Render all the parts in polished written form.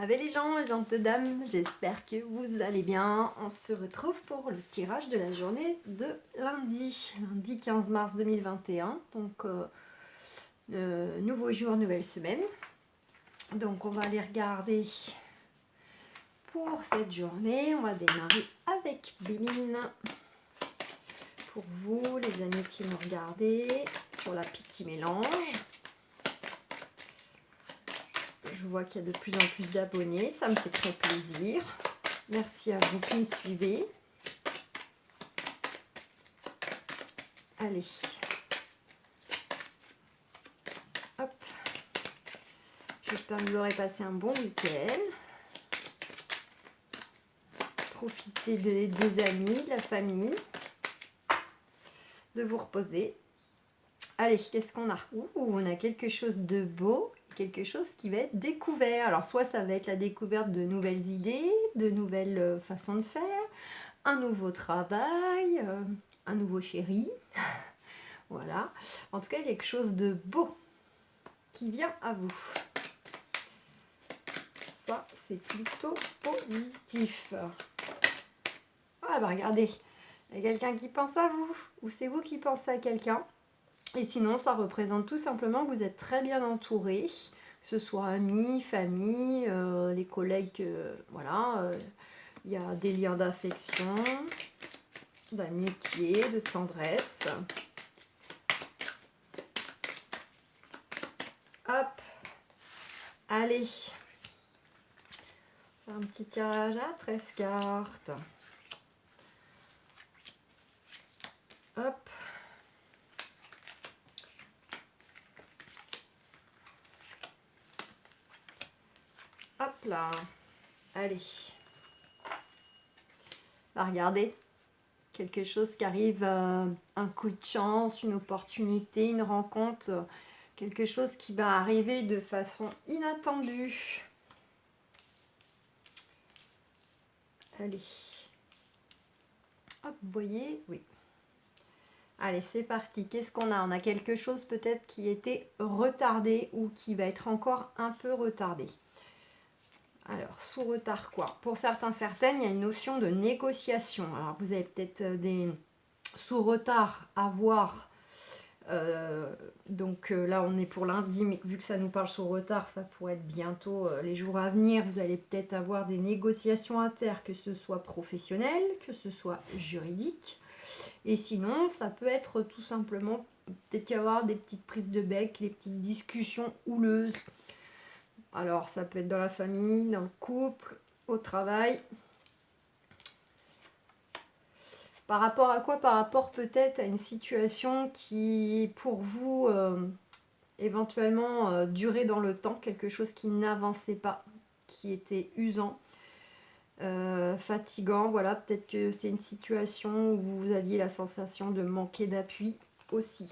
Avec les gens et gentes dames, j'espère que vous allez bien. On se retrouve pour le tirage de la journée de lundi 15 mars 2021. Donc, nouveau jour, nouvelle semaine. Donc, on va aller regarder pour cette journée. On va démarrer avec Béline. Pour vous, les amis qui nous regardez, sur la Petit Mélange. Je vois qu'il y a de plus en plus d'abonnés, ça me fait très plaisir. Merci à vous qui me suivez. Allez. Hop. J'espère que vous aurez passé un bon week-end. Profitez des amis, de la famille. De vous reposer. Allez, qu'est-ce qu'on a? On a quelque chose de beau. Quelque chose qui va être découvert. Alors soit ça va être la découverte de nouvelles idées, de nouvelles façons de faire, un nouveau travail, un nouveau chéri. Voilà. En tout cas, quelque chose de beau qui vient à vous. Ça, c'est plutôt positif. Ah bah regardez, il y a quelqu'un qui pense à vous, ou c'est vous qui pensez à quelqu'un. Et sinon, ça représente tout simplement que vous êtes très bien entouré, que ce soit amis, famille, les collègues, voilà. Il y a des liens d'affection, d'amitié, de tendresse. Hop, allez, faire un petit tirage à 13 cartes. Hop. Hop là, allez. Bah, regardez, quelque chose qui arrive, un coup de chance, une opportunité, une rencontre, quelque chose qui va arriver de façon inattendue. Allez. Hop, vous voyez, oui. Allez, c'est parti. Qu'est-ce qu'on a? On a quelque chose peut-être qui était retardé ou qui va être encore un peu retardé. Alors, sous retard quoi? Pour certains, certaines, il y a une notion de négociation. Alors, vous avez peut-être des sous retard à voir. Donc là, on est pour lundi, mais vu que ça nous parle sous retard, ça pourrait être bientôt les jours à venir. Vous allez peut-être avoir des négociations à faire, que ce soit professionnel, que ce soit juridique. Et sinon, ça peut être tout simplement, peut-être y avoir des petites prises de bec, des petites discussions houleuses. Alors, ça peut être dans la famille, dans le couple, au travail. Par rapport à quoi? Par rapport peut-être à une situation qui, pour vous, éventuellement durait dans le temps, quelque chose qui n'avançait pas, qui était usant, fatigant. Voilà, peut-être que c'est une situation où vous aviez la sensation de manquer d'appui aussi.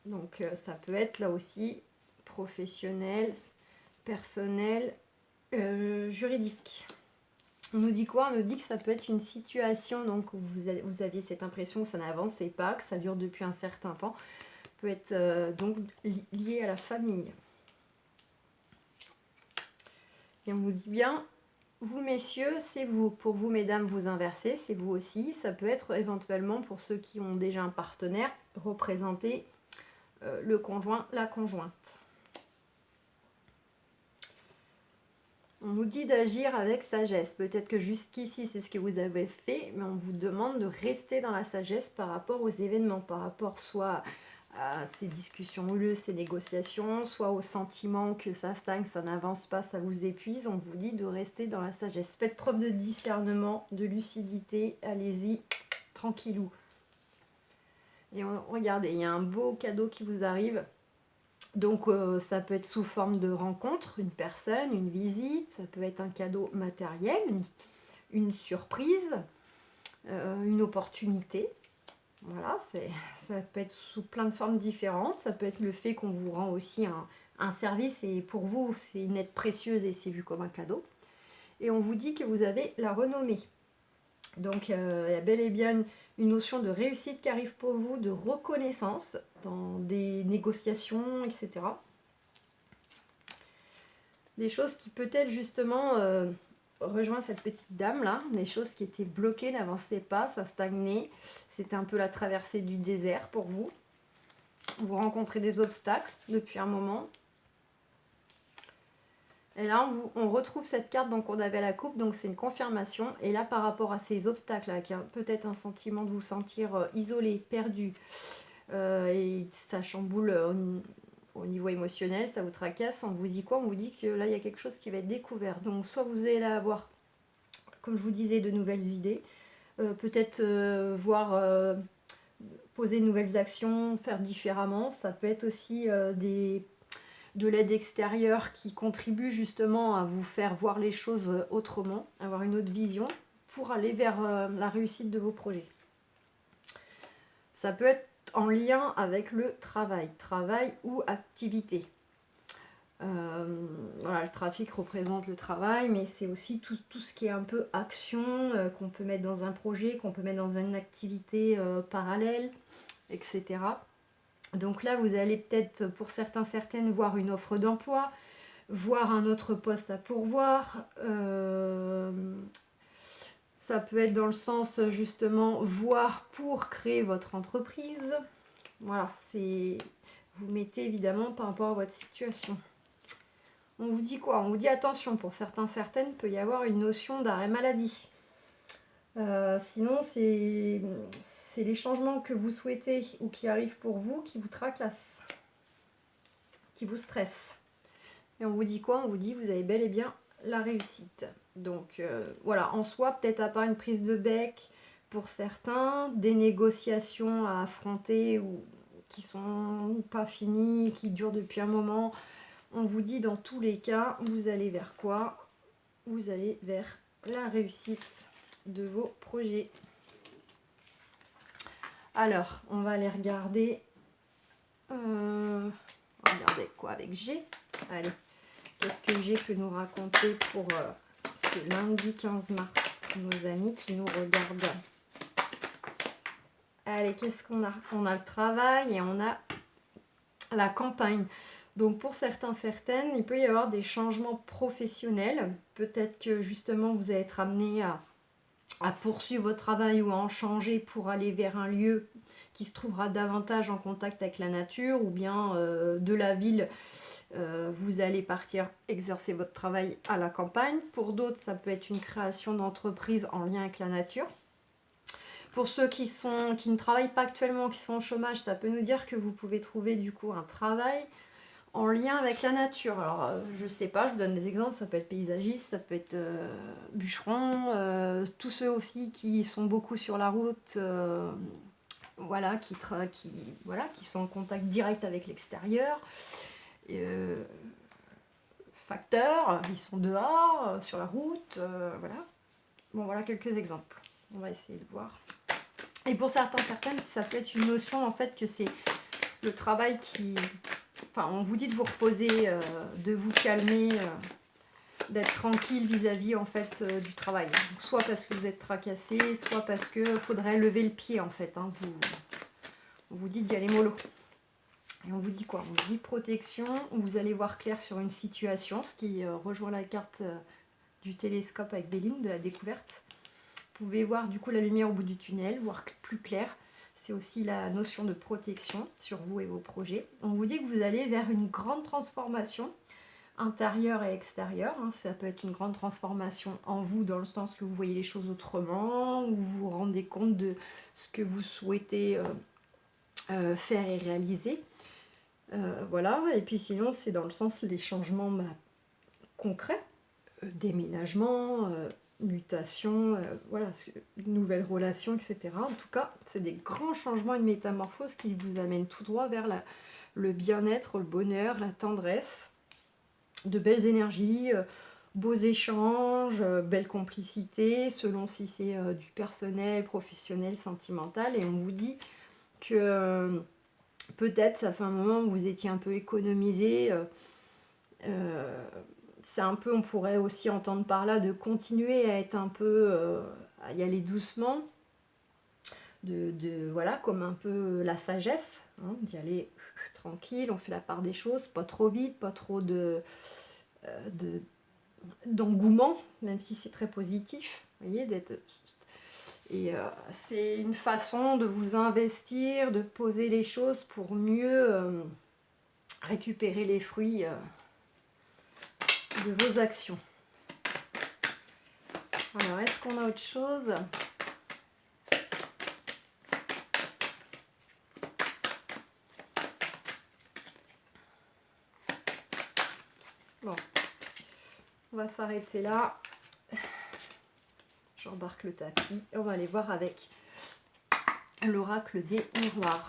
Donc, ça peut être là aussi professionnel, personnel, juridique. On nous dit quoi? On nous dit que ça peut être une situation donc, où vous aviez cette impression que ça n'avançait pas, que ça dure depuis un certain temps. Peut être donc lié à la famille. Et on vous dit bien, vous messieurs, c'est vous. Pour vous mesdames, vous inversez, c'est vous aussi. Ça peut être éventuellement pour ceux qui ont déjà un partenaire, représenter le conjoint, la conjointe. On nous dit d'agir avec sagesse. Peut-être que jusqu'ici, c'est ce que vous avez fait, mais on vous demande de rester dans la sagesse par rapport aux événements, par rapport soit à ces discussions houleuses, ces négociations, soit au sentiment que ça stagne, ça n'avance pas, ça vous épuise. On vous dit de rester dans la sagesse. Faites preuve de discernement, de lucidité. Allez-y, tranquillou. Et regardez, il y a un beau cadeau qui vous arrive. Donc ça peut être sous forme de rencontre, une personne, une visite, ça peut être un cadeau matériel, une surprise, une opportunité. Voilà, ça peut être sous plein de formes différentes. Ça peut être le fait qu'on vous rend aussi un service et pour vous c'est une aide précieuse et c'est vu comme un cadeau. Et on vous dit que vous avez la renommée. Donc il y a bel et bien une notion de réussite qui arrive pour vous, de reconnaissance dans des négociations, etc. Des choses qui peut-être justement rejoint cette petite dame là, des choses qui étaient bloquées, n'avançaient pas, ça stagnait. C'était un peu la traversée du désert pour vous. Vous rencontrez des obstacles depuis un moment. Et là, on retrouve cette carte, donc on avait la coupe, donc c'est une confirmation. Et là, par rapport à ces obstacles-là, qui a peut-être un sentiment de vous sentir isolé, perdu, et ça chamboule au niveau émotionnel, ça vous tracasse, on vous dit quoi? On vous dit que là, il y a quelque chose qui va être découvert. Donc, soit vous allez avoir, comme je vous disais, de nouvelles idées, peut-être voir, poser de nouvelles actions, faire différemment. Ça peut être aussi de l'aide extérieure qui contribue justement à vous faire voir les choses autrement, avoir une autre vision pour aller vers la réussite de vos projets. Ça peut être en lien avec le travail ou activité. Voilà, le trafic représente le travail, mais c'est aussi tout ce qui est un peu action qu'on peut mettre dans un projet, qu'on peut mettre dans une activité parallèle, etc. Donc là, vous allez peut-être, pour certains, certaines, voir une offre d'emploi, voir un autre poste à pourvoir. Ça peut être dans le sens, justement, voir pour créer votre entreprise. Voilà, c'est... Vous mettez évidemment par rapport à votre situation. On vous dit quoi? On vous dit attention, pour certains, certaines, peut y avoir une notion d'arrêt maladie. Sinon, c'est les changements que vous souhaitez ou qui arrivent pour vous qui vous tracassent, qui vous stressent. Et on vous dit quoi? On vous dit vous avez bel et bien la réussite. Donc voilà, en soi, peut-être à part une prise de bec pour certains, des négociations à affronter ou qui sont pas finies, qui durent depuis un moment. On vous dit dans tous les cas, vous allez vers quoi? Vous allez vers la réussite de vos projets. Alors, on va aller regarder. On va regarder quoi avec G? Allez, qu'est-ce que G peut nous raconter pour ce lundi 15 mars pour nos amis qui nous regardent? Allez, qu'est-ce qu'on a? On a le travail et on a la campagne. Donc pour certains, certaines, il peut y avoir des changements professionnels. Peut-être que justement vous allez être amené à poursuivre votre travail ou à en changer pour aller vers un lieu qui se trouvera davantage en contact avec la nature, ou bien de la ville, vous allez partir exercer votre travail à la campagne. Pour d'autres, ça peut être une création d'entreprise en lien avec la nature. Pour ceux qui ne travaillent pas actuellement, qui sont au chômage, ça peut nous dire que vous pouvez trouver du coup un travail en lien avec la nature. Alors, je sais pas, je vous donne des exemples, ça peut être paysagiste, ça peut être bûcheron, tous ceux aussi qui sont beaucoup sur la route, voilà, qui sont en contact direct avec l'extérieur. Facteurs, ils sont dehors, sur la route, voilà. Bon, voilà quelques exemples. On va essayer de voir. Et pour certains, certaines, ça peut être une notion en fait que c'est le travail qui... Enfin, on vous dit de vous reposer, de vous calmer, d'être tranquille vis-à-vis en fait du travail. Donc, soit parce que vous êtes tracassé, soit parce que faudrait lever le pied en fait. Hein. On vous dit d'y aller mollo. Et on vous dit quoi? On vous dit protection, vous allez voir clair sur une situation, ce qui rejoint la carte du télescope avec Béline, de la découverte. Vous pouvez voir du coup la lumière au bout du tunnel, voir plus clair. C'est aussi la notion de protection sur vous et vos projets. On vous dit que vous allez vers une grande transformation intérieure et extérieure. Hein. Ça peut être une grande transformation en vous dans le sens que vous voyez les choses autrement, ou vous vous rendez compte de ce que vous souhaitez faire et réaliser. Voilà, et puis sinon c'est dans le sens des changements concrets, déménagement, mutation, voilà, nouvelles relations, etc. En tout cas, c'est des grands changements, une métamorphose qui vous amène tout droit vers le bien-être, le bonheur, la tendresse, de belles énergies, beaux échanges, belle complicité, selon si c'est du personnel, professionnel, sentimental. Et on vous dit que peut-être ça fait un moment où vous étiez un peu économisé. C'est un peu, on pourrait aussi entendre par là, de continuer à être un peu, à y aller doucement, voilà, comme un peu la sagesse, hein, d'y aller tranquille, on fait la part des choses, pas trop vite, pas trop de d'engouement, même si c'est très positif, vous voyez, et c'est une façon de vous investir, de poser les choses pour mieux récupérer les fruits de vos actions. Alors, est-ce qu'on a autre chose? Bon, on va s'arrêter là. J'embarque le tapis et on va aller voir avec l'oracle des miroirs.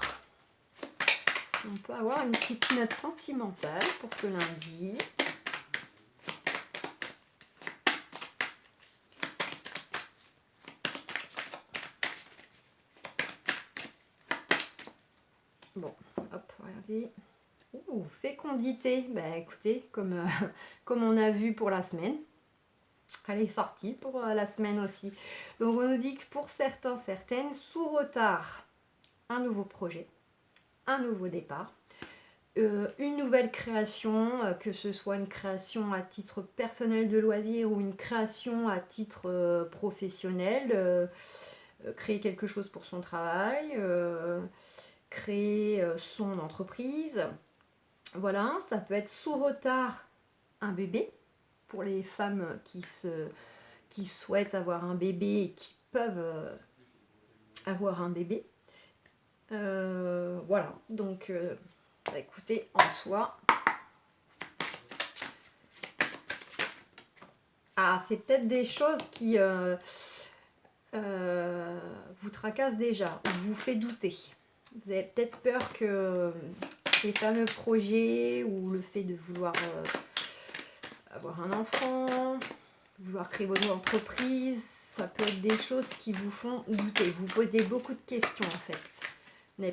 Si on peut avoir une petite note sentimentale pour ce lundi. Bon, hop, regardez. Ouh, fécondité. Ben écoutez, comme on a vu pour la semaine, elle est sortie pour la semaine aussi. Donc on nous dit que pour certains, certaines, sous retard, un nouveau projet, un nouveau départ, une nouvelle création, que ce soit une création à titre personnel de loisir ou une création à titre professionnel, créer quelque chose pour son travail, créer son entreprise. Voilà, ça peut être sous retard un bébé, pour les femmes qui souhaitent avoir un bébé et qui peuvent avoir un bébé. Voilà, donc écoutez, en soi, c'est peut-être des choses qui vous tracassent déjà, ou vous fait douter. Vous avez peut-être peur que les fameux projets ou le fait de vouloir avoir un enfant, vouloir créer votre entreprise, ça peut être des choses qui vous font douter. Vous posez beaucoup de questions en fait. Vous avez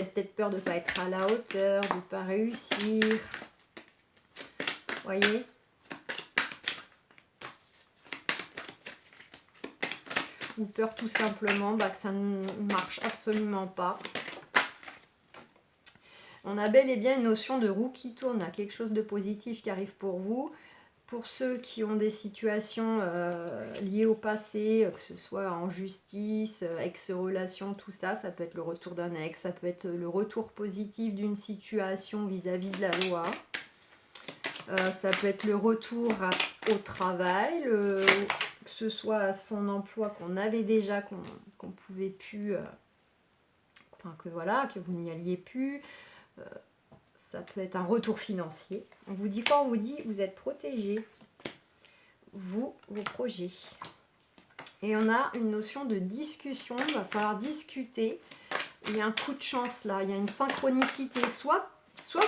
peut-être peur de ne pas être à la hauteur, de ne pas réussir. Voyez ? Ou peur tout simplement que ça ne marche absolument pas. On a bel et bien une notion de roue qui tourne, à quelque chose de positif qui arrive pour vous. Pour ceux qui ont des situations liées au passé, que ce soit en justice, ex-relation, tout ça, ça peut être le retour d'un ex, ça peut être le retour positif d'une situation vis-à-vis de la loi. Ça peut être le retour au travail, que ce soit à son emploi qu'on avait déjà, qu'on pouvait plus, que voilà, que vous n'y alliez plus. Ça peut être un retour financier. On vous dit quoi? On vous dit vous êtes protégé, vous, vos projets. Et on a une notion de discussion, il va falloir discuter. Il y a un coup de chance là, il y a une synchronicité. Soit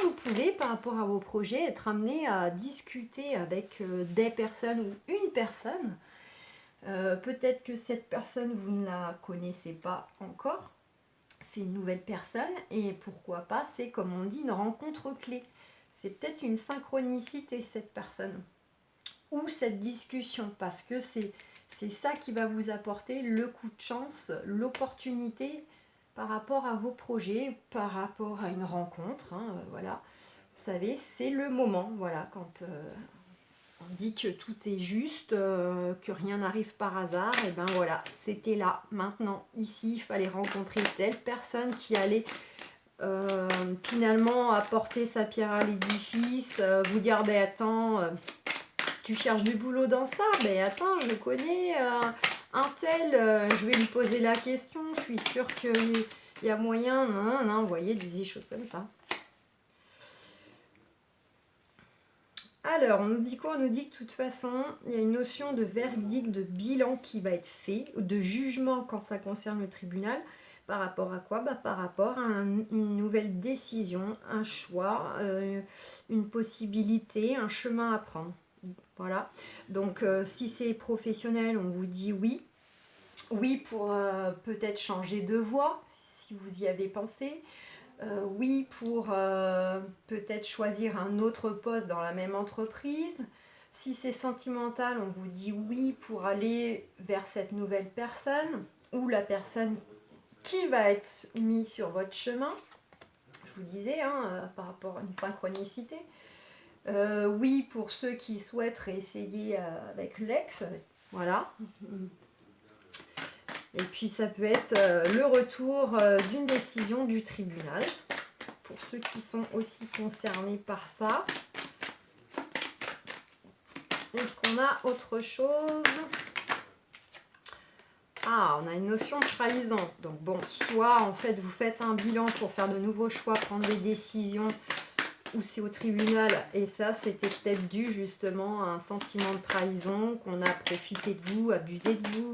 vous pouvez, par rapport à vos projets, être amené à discuter avec des personnes ou une personne. Peut-être que cette personne, vous ne la connaissez pas encore. C'est une nouvelle personne et pourquoi pas, c'est comme on dit, une rencontre clé. C'est peut-être une synchronicité, cette personne. Ou cette discussion, parce que c'est ça qui va vous apporter le coup de chance, l'opportunité par rapport à vos projets, par rapport à une rencontre, voilà. Vous savez, c'est le moment, voilà, quand on dit que tout est juste, que rien n'arrive par hasard, et ben voilà, c'était là, maintenant, ici, il fallait rencontrer telle personne qui allait finalement apporter sa pierre à l'édifice, vous dire, ben attends, tu cherches du boulot dans ça, ben attends, je le connais, un tel, je vais lui poser la question, je suis sûre qu'il y a moyen, non, vous voyez, des choses comme ça. Alors, on nous dit quoi? On nous dit que de toute façon, il y a une notion de verdict, de bilan qui va être fait, de jugement quand ça concerne le tribunal. Par rapport à quoi? Par rapport à une nouvelle décision, un choix, une possibilité, un chemin à prendre. Voilà. Donc, si c'est professionnel, on vous dit oui. Oui pour peut-être changer de voie, si vous y avez pensé. Oui pour peut-être choisir un autre poste dans la même entreprise. Si c'est sentimental, on vous dit oui pour aller vers cette nouvelle personne ou la personne qui va être mise sur votre chemin. Je vous disais, par rapport à une synchronicité. Oui, pour ceux qui souhaitent réessayer avec l'ex, voilà. Et puis ça peut être le retour d'une décision du tribunal, pour ceux qui sont aussi concernés par ça. Est-ce qu'on a autre chose? Ah, on a une notion de trahison. Donc bon, soit en fait vous faites un bilan pour faire de nouveaux choix, prendre des décisions, ou c'est au tribunal, et ça c'était peut-être dû justement à un sentiment de trahison, qu'on a profité de vous, abusé de vous,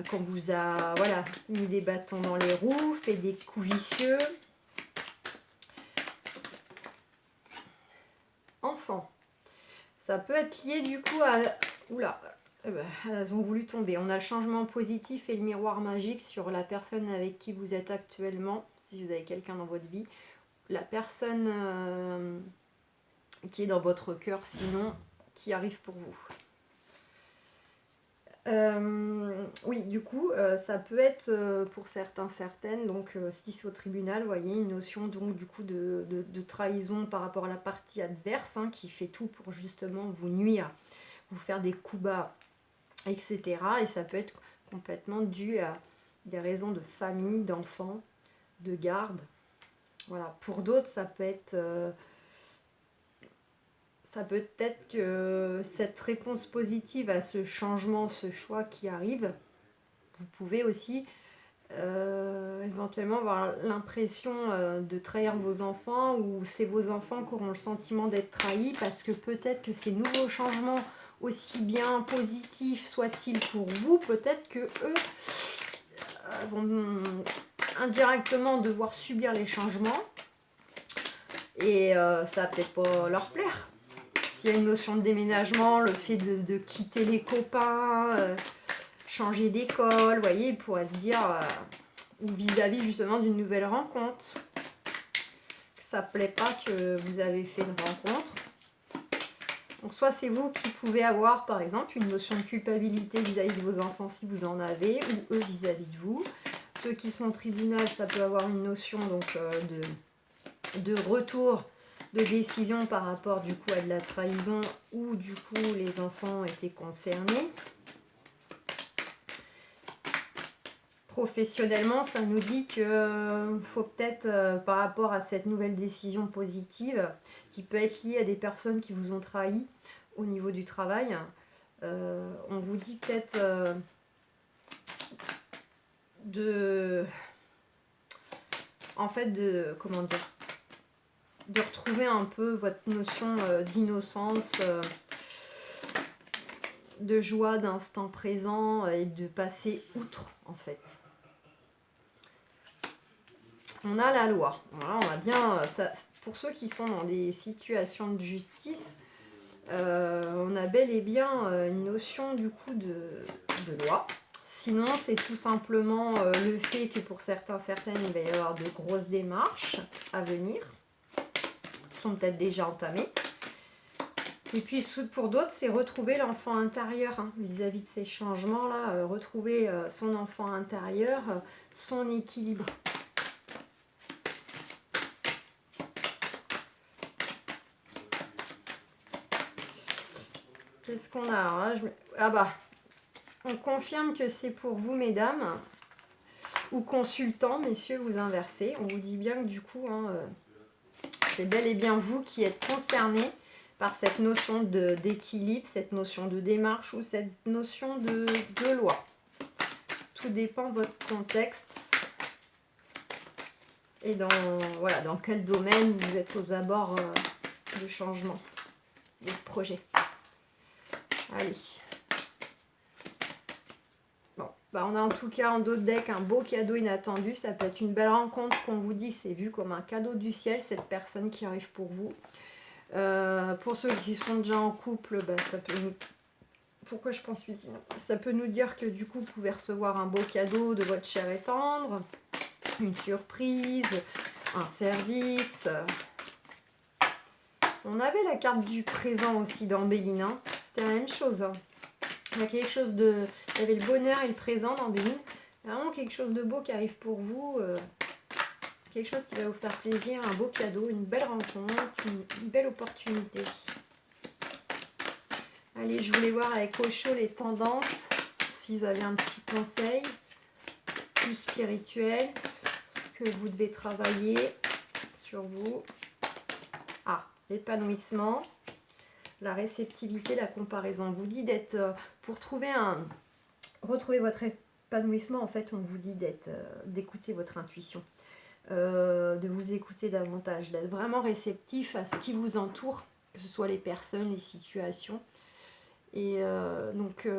qu'on vous a voilà, mis des bâtons dans les roues, fait des coups vicieux. Enfant. Ça peut être lié du coup à... Oula, elles ont voulu tomber. On a le changement positif et le miroir magique sur la personne avec qui vous êtes actuellement, si vous avez quelqu'un dans votre vie. La personne qui est dans votre cœur, sinon, qui arrive pour vous. Oui, du coup, ça peut être pour certains, certaines, donc si c'est au tribunal, vous voyez, une notion donc du coup de trahison par rapport à la partie adverse, hein, qui fait tout pour justement vous nuire, vous faire des coups bas, etc. Et ça peut être complètement dû à des raisons de famille, d'enfants, de garde. Voilà. Pour d'autres, ça peut être que cette réponse positive à ce changement, ce choix qui arrive, vous pouvez aussi éventuellement avoir l'impression de trahir vos enfants, ou c'est vos enfants qui auront le sentiment d'être trahis, parce que peut-être que ces nouveaux changements, aussi bien positifs soient-ils pour vous, peut-être que eux vont indirectement devoir subir les changements, et ça va peut-être pas leur plaire. S'il y a une notion de déménagement, le fait de quitter les copains, changer d'école, vous voyez, ils pourraient se dire, ou vis-à-vis justement d'une nouvelle rencontre, que ça ne plaît pas que vous avez fait une rencontre. Donc soit c'est vous qui pouvez avoir par exemple une notion de culpabilité vis-à-vis de vos enfants si vous en avez, ou eux vis-à-vis de vous. Ceux qui sont au tribunal, ça peut avoir une notion donc de retour de décision par rapport du coup à de la trahison, où du coup les enfants étaient concernés. Professionnellement, ça nous dit que faut peut-être par rapport à cette nouvelle décision positive, qui peut être liée à des personnes qui vous ont trahi au niveau du travail, on vous dit peut-être comment dire, de retrouver un peu votre notion d'innocence, de joie d'instant présent, et de passer outre en fait. On a la loi. Voilà, on a bien ça, pour ceux qui sont dans des situations de justice, on a bel et bien une notion du coup de loi. Sinon, c'est tout simplement le fait que pour certains, certaines, il va y avoir de grosses démarches à venir, qui sont peut-être déjà entamées. Et puis pour d'autres, c'est retrouver l'enfant intérieur, hein, vis-à-vis de ces changements-là, retrouver son enfant intérieur, son équilibre. Qu'est-ce qu'on a? Alors là, ah bah, on confirme que c'est pour vous, mesdames, ou consultants, messieurs, vous inversez. On vous dit bien que du coup, hein, c'est bel et bien vous qui êtes concernés par cette notion d'équilibre, cette notion de démarche ou cette notion de loi. Tout dépend de votre contexte et dans quel domaine vous êtes aux abords de changement, de projet. Allez. Bon, bah on a en tout cas en dos de deck un beau cadeau inattendu. Ça peut être une belle rencontre qu'on vous dit, c'est vu comme un cadeau du ciel, cette personne qui arrive pour vous. Pour ceux qui sont déjà en couple, bah, ça peut nous... Pourquoi je pense ici? Ça peut nous dire que du coup, vous pouvez recevoir un beau cadeau de votre cher et tendre, une surprise, un service. On avait la carte du présent aussi dans Béline, hein. C'était la même chose. Hein. Il y a quelque chose de... Il y avait le bonheur et le présent dans Béline. Vraiment quelque chose de beau qui arrive pour vous. quelque chose qui va vous faire plaisir, un beau cadeau, une belle rencontre, une belle opportunité. Allez, je voulais voir avec Osho les tendances, si vous avez un petit conseil plus spirituel, ce que vous devez travailler sur vous. Ah, l'épanouissement, la réceptivité, la comparaison. On vous dit d'être, pour retrouver votre épanouissement, en fait, on vous dit d'écouter votre intuition, de vous écouter davantage, d'être vraiment réceptif à ce qui vous entoure, que ce soit les personnes, les situations. Et donc,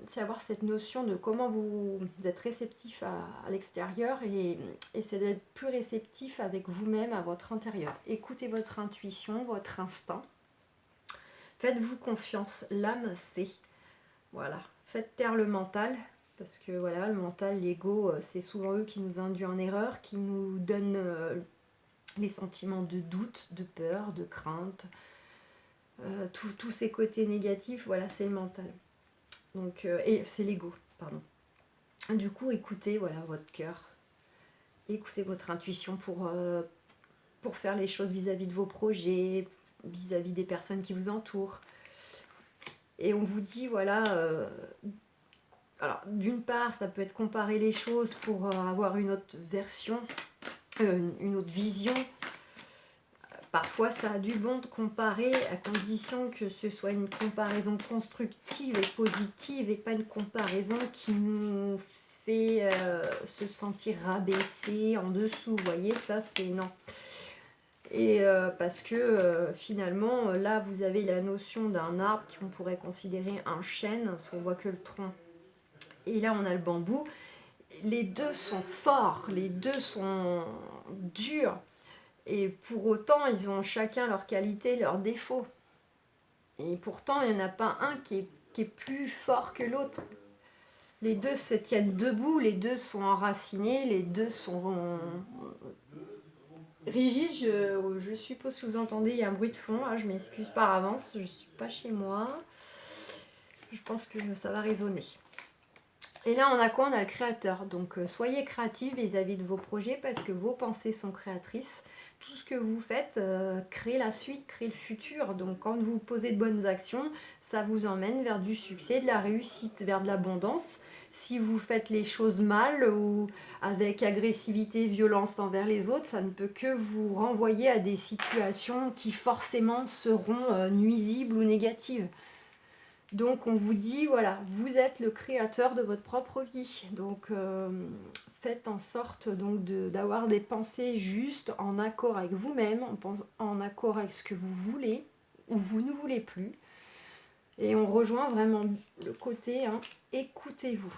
c'est avoir cette notion de comment vous êtes réceptif à l'extérieur et c'est d'être plus réceptif avec vous-même à votre intérieur. Écoutez votre intuition, votre instinct. Faites-vous confiance, l'âme sait. Voilà, faites taire le mental, parce que voilà, le mental, l'ego, c'est souvent eux qui nous induisent en erreur, qui nous donnent les sentiments de doute, de peur, de crainte. Tous ces côtés négatifs, voilà, c'est le mental. Donc, et c'est l'ego, pardon. Du coup, écoutez voilà, votre cœur. Écoutez votre intuition pour faire les choses vis-à-vis de vos projets, vis-à-vis des personnes qui vous entourent. Et on vous dit, voilà, alors d'une part, ça peut être comparer les choses pour avoir une autre version, une autre vision. Parfois, ça a du bon de comparer à condition que ce soit une comparaison constructive et positive et pas une comparaison qui nous fait se sentir rabaissé en dessous. Vous voyez, ça c'est non. Et parce que finalement, là, vous avez la notion d'un arbre qu'on pourrait considérer un chêne, parce qu'on voit que le tronc. Et là, on a le bambou. Les deux sont forts, les deux sont durs. Et pour autant, ils ont chacun leurs qualités, leurs défauts. Et pourtant, il n'y en a pas un qui est plus fort que l'autre. Les deux se tiennent debout, les deux sont enracinés, les deux sont rigides. Je suppose que vous entendez, il y a un bruit de fond. Ah, je m'excuse par avance, je ne suis pas chez moi. Je pense que ça va résonner. Et là, on a quoi? On a le créateur. Donc, soyez créatifs vis-à-vis de vos projets parce que vos pensées sont créatrices. Tout ce que vous faites crée la suite, crée le futur. Donc, quand vous posez de bonnes actions, ça vous emmène vers du succès, de la réussite, vers de l'abondance. Si vous faites les choses mal ou avec agressivité, violence envers les autres, ça ne peut que vous renvoyer à des situations qui forcément seront nuisibles ou négatives. Donc on vous dit, voilà, vous êtes le créateur de votre propre vie. Donc faites en sorte donc d'avoir des pensées justes, en accord avec vous-même, en accord avec ce que vous voulez ou vous ne voulez plus. Et on rejoint vraiment le côté, écoutez-vous.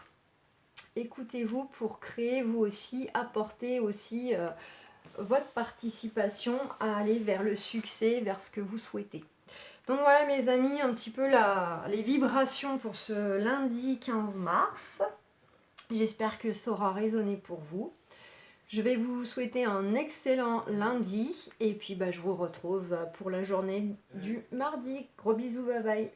Écoutez-vous pour créer vous aussi, apporter aussi votre participation à aller vers le succès, vers ce que vous souhaitez. Donc voilà mes amis, un petit peu les vibrations pour ce lundi 15 mars. J'espère que ça aura résonné pour vous. Je vais vous souhaiter un excellent lundi et puis je vous retrouve pour la journée du mardi. Gros bisous, bye bye.